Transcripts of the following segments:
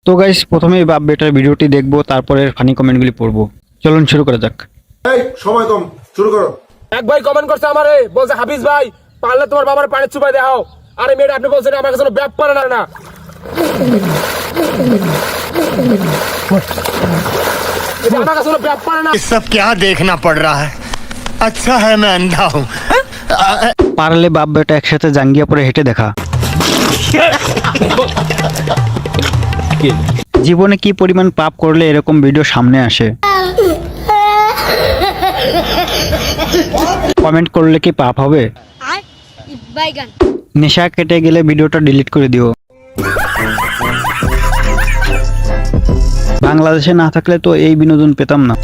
তো গাইস প্রথমেই বাপ বেটার ভিডিওটি দেখবো, তারপরে ফানি কমেন্টগুলি পড়বো। চলুন শুরু করা যাক। এই সময় কম, শুরু করো। এক ভাই কমেন্ট করছে আমারে, বলছে হাফিজ ভাই পারলে তোমার বাবার পানি চুপাই দেখাও। আরে মেয়েটা আপনি বলছেন আমার কাছে ব্যাপার না। আমার কাছে ব্যাপার না। ये सब क्या देखना पड़ रहा है। अच्छा है मैं अंधा हूँ। পারলে বাপ বেটা একসাথে জাঙ্গিয়া পরে হেঁটে দেখা। জীবনে কি পরিমাণ পাপ করলে এরকম ভিডিও সামনে আসে? কমেন্ট করলে কি পাপ হবে? নেশা কেটে গেলে ভিডিওটা ডিলিট করে দিও। বাংলাদেশে না থাকলে তো এই বিনোদন পেতাম না।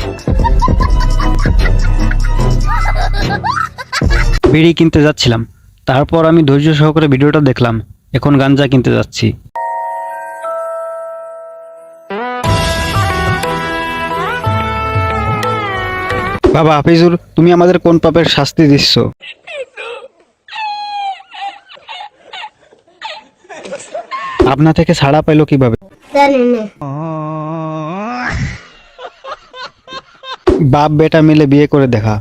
বিড়ি কিনতে যাচ্ছিলাম, তারপর আমি ধৈর্য সহকারে ভিডিওটা দেখলাম। এখন গাঞ্জা কিনতে যাচ্ছি। বাবা হাফিজুর, তুমি আমাদের কোন পাপের শাস্তি দিচ্ছ? আপনা থেকে ছাড়া পাইলো কিভাবে? বাপ বেটা মিলে বিয়ে করে দেখা।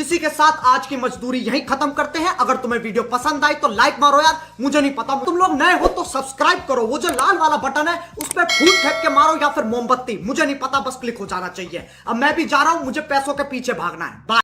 इसी के साथ आज की मजदूरी यहीं खत्म करते हैं। अगर तुम्हें वीडियो पसंद आई तो लाइक मारो यार, मुझे नहीं पता। तुम लोग नए हो तो सब्सक्राइब करो, वो जो लाल वाला बटन है उस पर फूट फेंक के मारो या फिर मोमबत्ती, मुझे नहीं पता, बस क्लिक हो जाना चाहिए। अब मैं भी जा रहा हूं, मुझे पैसों के पीछे भागना है। बाय।